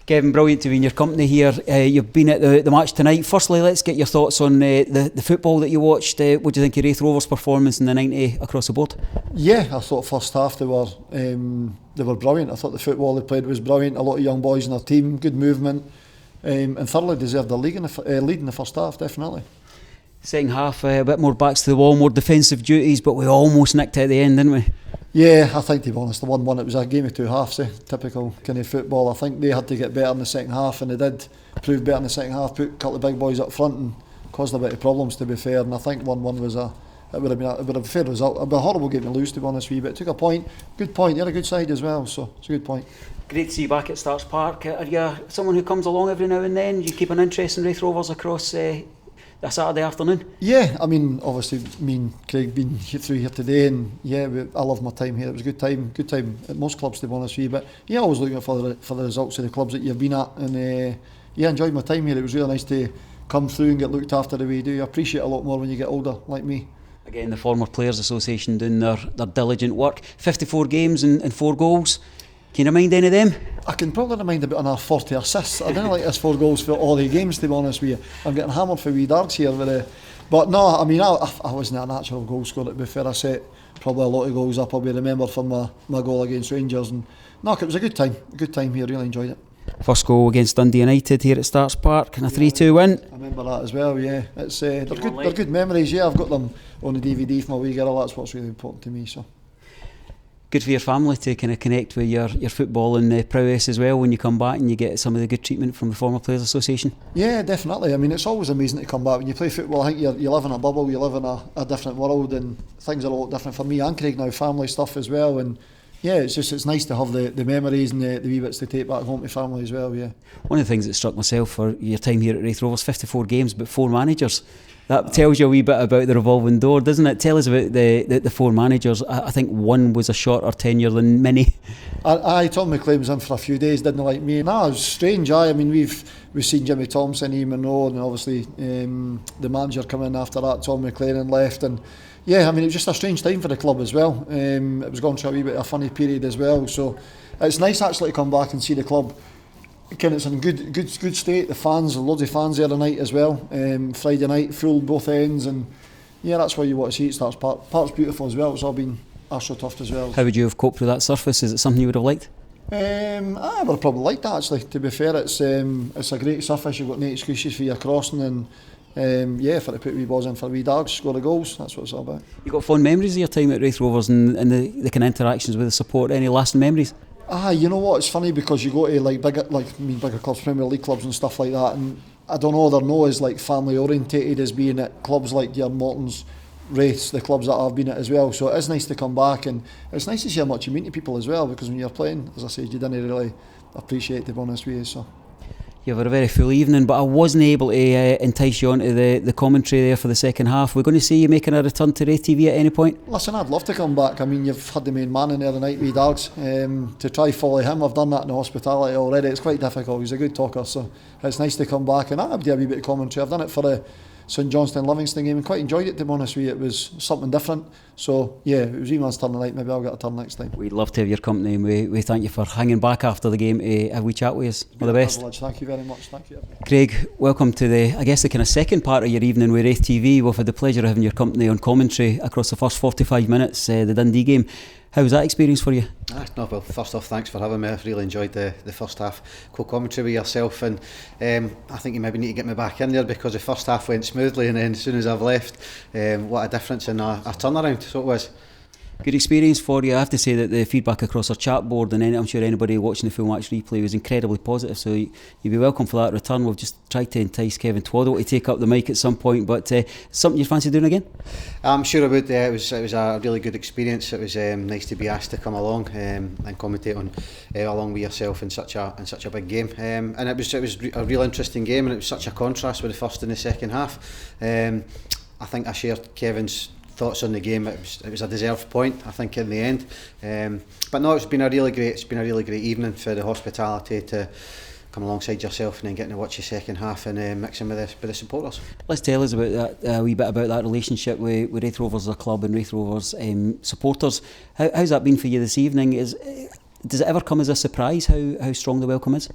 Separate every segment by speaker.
Speaker 1: Kevin, brilliant to be in your company here. You've been at the match tonight. Firstly, let's get your thoughts on the football that you watched. What do you think of Raith Rovers' performance in the 90 across the board?
Speaker 2: Yeah, I thought first half they were brilliant. I thought the football they played was brilliant. A lot of young boys in their team, good movement, and thoroughly deserved the lead in the first half, definitely.
Speaker 1: Second half, a bit more backs to the wall, more defensive duties, but we almost nicked it at the end, didn't we?
Speaker 2: Yeah, I think, to be honest, the 1-1, it was a game of two halves, typical kind of football. I think they had to get better in the second half, and they did prove better in the second half, put a couple of big boys up front and caused a bit of problems, to be fair. And I think 1-1 was it would have been a fair result. It would be a horrible game to lose, to be honest with you, but it took a point. Good point, you're a good side as well, so it's a good point.
Speaker 1: Great to see you back at Starks Park. Are you someone who comes along every now and then? You keep an interest in Raith Rovers across a Saturday afternoon? Yeah,
Speaker 2: I mean, obviously me and Craig been through here today, and yeah, I love my time here. It was a good time at most clubs, to be honest with you, but yeah, always looking for the results of the clubs that you've been at, and yeah, enjoyed my time here. It was really nice to come through and get looked after the way you do. I appreciate it a lot more when you get older, like me.
Speaker 1: Again, the former Players Association doing their diligent work. 54 games and 4 goals. Can you remind any of them?
Speaker 2: I can probably remind about another 40 assists. I didn't like this 4 goals for all the games, to be honest with you. I'm getting hammered for wee darts here. But no, I mean, I wasn't a natural goal scorer, to be fair. I set probably a lot of goals up. I'll be remembered for my goal against Rangers. And no, it was a good time here, really enjoyed it.
Speaker 1: First goal against Dundee United here at Starks Park, and a 3-2 win.
Speaker 2: I remember that as well, yeah. It's they're good memories, yeah. I've got them on the DVD for my wee girl. That's what's really important to me, so.
Speaker 1: Good for your family to kind of connect with your football and prowess as well when you come back and you get some of the good treatment from the former Players Association?
Speaker 2: Yeah, definitely. I mean, it's always amazing to come back. When you play football, I think you live in a bubble, you live in a different world, and things are a lot different for me and Craig now, family stuff as well, and yeah, it's nice to have the memories and the wee bits to take back home to family as well, yeah. One
Speaker 1: of the things that struck myself for your time here at Raith Rovers, 54 games but 4 managers. That tells you a wee bit about the revolving door, doesn't it? Tell us about the 4 managers. I think one was a shorter tenure than many.
Speaker 2: Tom McLean was in for a few days, didn't like me. Nah, it was strange. I mean, we've seen Jimmy Thompson, Ian Monroe, and obviously the manager coming in after that, Tom McLaren left, and yeah, I mean, it was just a strange time for the club as well. It was going through a wee bit of a funny period as well, so it's nice actually to come back and see the club. It's in good state. The fans, loads of fans there tonight as well. Friday night, full both ends, and yeah, that's why you want to see it. Starts Park's beautiful as well. It's all been astroturfed as well.
Speaker 1: How would you have coped with that surface? Is it something you would have liked?
Speaker 2: I would have probably liked that actually. To be fair, it's a great surface. You've got no excuses for your crossing, and yeah, for to put wee balls in for wee dogs, score the goals. That's what it's all about.
Speaker 1: You got fond memories of your time at Raith Rovers and the kind of interactions with the support? Any lasting memories?
Speaker 2: You know what? It's funny because you go to bigger clubs, Premier League clubs and stuff like that, and I don't know, they're not as like family orientated as being at clubs like your Mortons, Raiths, the clubs that I've been at as well. So it is nice to come back, and it's nice to see how much you mean to people as well. Because when you're playing, as I said, you didn't really appreciate it, to be honest with you. So.
Speaker 1: You had a very full evening, but I wasn't able to entice you onto the commentary there for the second half. We're going to see you making a return to RaithTV at any point?
Speaker 2: Listen, I'd love to come back. I mean, you've had the main man in there tonight with Dargs. To try follow him, I've done that in the hospitality already. It's quite difficult. He's a good talker, so it's nice to come back. And I'd do a wee bit of commentary. I've done it for the St Johnstone Livingston game and quite enjoyed it, to be honest with you. It was something different. So yeah, it was Eman's turn tonight. Maybe I'll get a turn next time.
Speaker 1: We'd love to have your company, and we thank you for hanging back after the game to have a wee chat with us. All the best.
Speaker 2: Thank you very much. Thank you.
Speaker 1: Craig, welcome to the kind of second part of your evening with RaithTV. We've had the pleasure of having your company on commentary across the first 45 minutes, the Dundee game. How was that experience for you?
Speaker 3: No, well, first off, thanks for having me. I've really enjoyed the first half co-commentary with yourself, and I think you maybe need to get me back in there because the first half went smoothly, and then as soon as I've left, what a difference in a turnaround, so it was.
Speaker 1: Good experience for you. I have to say that the feedback across our chat board, and I'm sure anybody watching the full match replay, was incredibly positive, so you'd be welcome for that return. We've just tried to entice Kevin Twaddle to take up the mic at some point, but something you fancy doing again?
Speaker 3: I'm sure I would. It was a really good experience. It was nice to be asked to come along and commentate on along with yourself in such a big game, and it was a real interesting game, and it was such a contrast with the first and the second half. I think I shared Kevin's thoughts on the game. It was a deserved point, I think, in the end. But no, it's been a really great evening for the hospitality to come alongside yourself and then getting to watch the second half and mixing with the supporters.
Speaker 1: Let's tell us about that, a wee bit about that relationship with Raith Rovers, the club, and Raith Rovers supporters. How's that been for you this evening? Does it ever come as a surprise how strong the welcome is?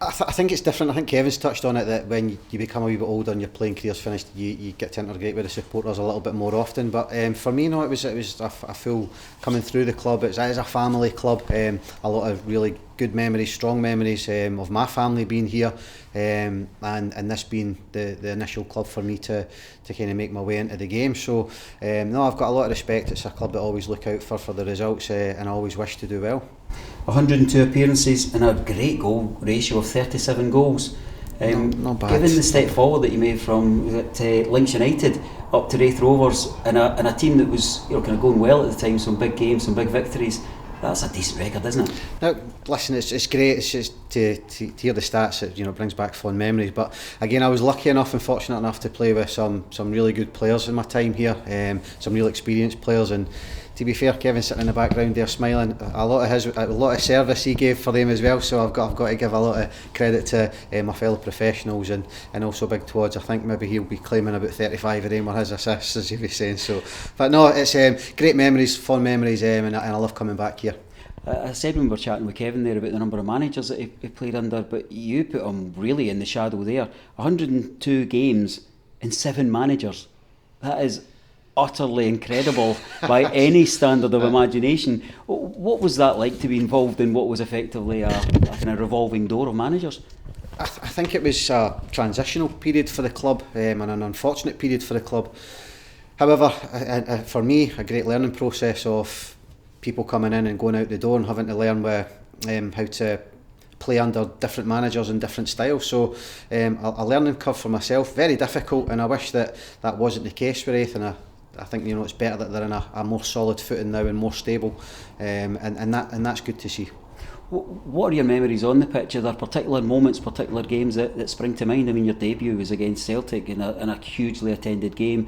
Speaker 3: I think it's different. I think Kevin's touched on it, that when you become a wee bit older and your playing career's finished, you get to integrate with the supporters a little bit more often. But for me, no, it was a full coming through the club. It is a family club. A lot of really good memories, strong memories of my family being here, and this being the initial club for me to kind of make my way into the game. So no, I've got a lot of respect. It's a club that I always look out for the results, and I always wish to do well.
Speaker 1: 102 appearances and a great goal ratio of 37 goals.
Speaker 3: Not bad.
Speaker 1: Given the step forward that you made from Links United up to Raith Rovers, and a team that was kind of going well at the time, some big games, some big victories, that's a decent record, isn't it?
Speaker 3: Now, listen, it's great. It's just to hear the stats. It brings back fond memories. But again, I was lucky enough and fortunate enough to play with some really good players in my time here. Some real experienced players, and to be fair, Kevin sitting in the background there smiling. A lot of service he gave for them as well. So I've got to give a lot of credit to my fellow professionals and also Big Twads. I think maybe he'll be claiming about 35 of them were his assists, as he was saying. So, but no, it's great memories, fond memories, and I love coming back here.
Speaker 1: I said when we were chatting with Kevin there about the number of managers that he played under, but you put him really in the shadow there. 102 games and 7 managers. That is utterly incredible by any standard of imagination. What was that like, to be involved in what was effectively a kind of revolving door of managers?
Speaker 3: I think it was a transitional period for the club, and an unfortunate period for the club. However, for me, a great learning process of people coming in and going out the door and having to learn how to play under different managers and different styles. So a learning curve for myself, very difficult, and I wish that wasn't the case with Raith, and I think it's better that they're in a more solid footing now and more stable, and that's good to see.
Speaker 1: What are your memories on the pitch? Are there particular moments, particular games that spring to mind? I mean, your debut was against Celtic in a hugely attended game.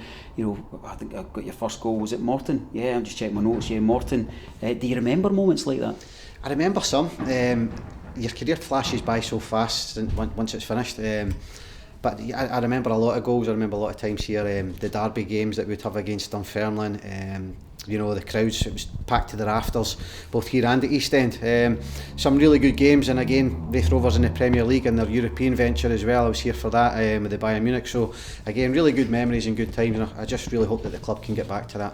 Speaker 1: I think I got your first goal, was it Morton? Yeah, I'm just checking my notes. Yeah, Morton. Do you remember moments like that? I
Speaker 3: remember some. Your career flashes by so fast once it's finished. But I remember a lot of goals. I remember a lot of times here, the derby games that we'd have against Dunfermline. The crowds, it was packed to the rafters, both here and at East End. Some really good games, and again, Raith Rovers in the Premier League and their European venture as well. I was here for that with the Bayern Munich. So again, really good memories and good times, and I just really hope that the club can get back to that.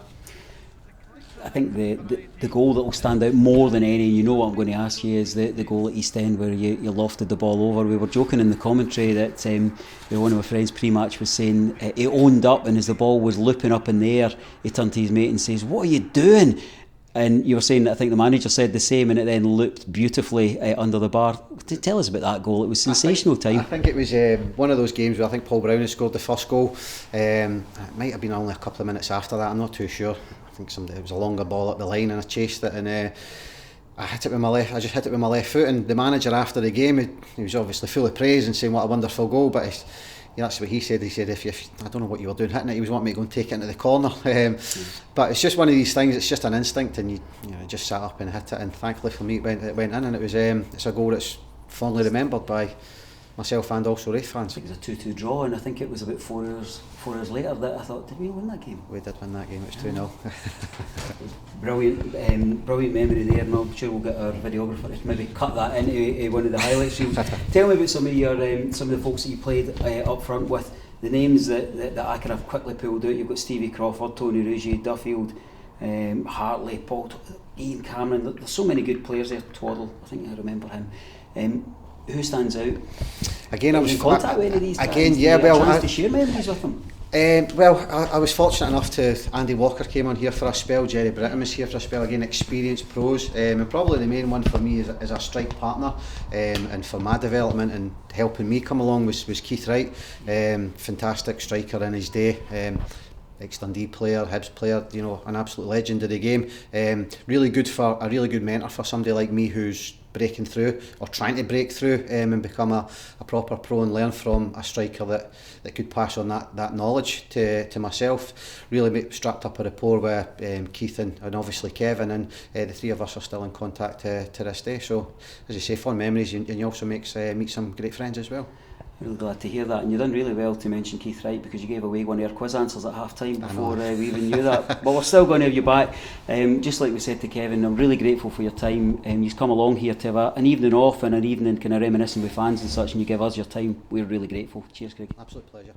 Speaker 1: I think the goal that will stand out more than any, you know what I'm going to ask you, is the goal at East End where you lofted the ball over. We were joking in the commentary that one of my friends pre-match was saying he owned up, and as the ball was looping up in the air, he turned to his mate and says, "What are you doing?" And you were saying that I think the manager said the same, and it then looped beautifully under the bar. Tell us about that goal. It was sensational time.
Speaker 3: I think it was one of those games where I think Paul Brown had scored the first goal. It might have been only a couple of minutes after that, I'm not too sure. I think it was a longer ball up the line, and I chased it, and I hit it with my left. I just hit it with my left foot, and the manager after the game, he was obviously full of praise and saying what a wonderful goal. But that's what he said. He said if I don't know what you were doing hitting it, he was wanting me to go and take it into the corner. But it's just one of these things. It's just an instinct, and you just sat up and hit it. And thankfully for me, it went in, and it was it's a goal that's fondly remembered by myself and also Raith fans.
Speaker 1: I think it was a 2-2 draw, and I think it was about 4 years later that I thought, did we win that game?
Speaker 3: We did win that game. It was 2-0.
Speaker 1: Brilliant memory there, and I'm sure we'll get our videographer to maybe cut that into one of the highlights reels. Tell me about some of the folks that you played up front with. The names that I kind of quickly pulled out. You've got Stevie Crawford, Tony Rougier, Duffield, Hartley, Paul, Ian Cameron. There's so many good players there. Twaddle, I think I remember him. Who stands out?
Speaker 3: Again, I was
Speaker 1: in contact with any of these guys.
Speaker 3: Again, yeah. Well,
Speaker 1: to share memories with them.
Speaker 3: I was fortunate enough to. Andy Walker came on here for a spell. Jerry Britton was here for a spell. Again, experienced pros, and probably the main one for me is a strike partner, and for my development and helping me come along was Keith Wright. Fantastic striker in his day. Ex-Dundee player, Hibs player, an absolute legend of the game. Really good mentor for somebody like me who's breaking through or trying to break through and become a proper pro and learn from a striker that could pass on that knowledge to myself. Really strapped up a rapport with Keith and obviously Kevin, and the three of us are still in contact to this day. So as you say, fond memories, and you also meet some great friends as well.
Speaker 1: Really glad to hear that, and you've done really well to mention Keith Wright, because you gave away one of our quiz answers at half time before we even knew that. But we're still going to have you back. Just like we said to Kevin, I'm really grateful for your time. You've come along here to have an evening off and an evening kind of reminiscing with fans and such, and you give us your time. We're really grateful. Cheers, Craig.
Speaker 3: Absolute pleasure.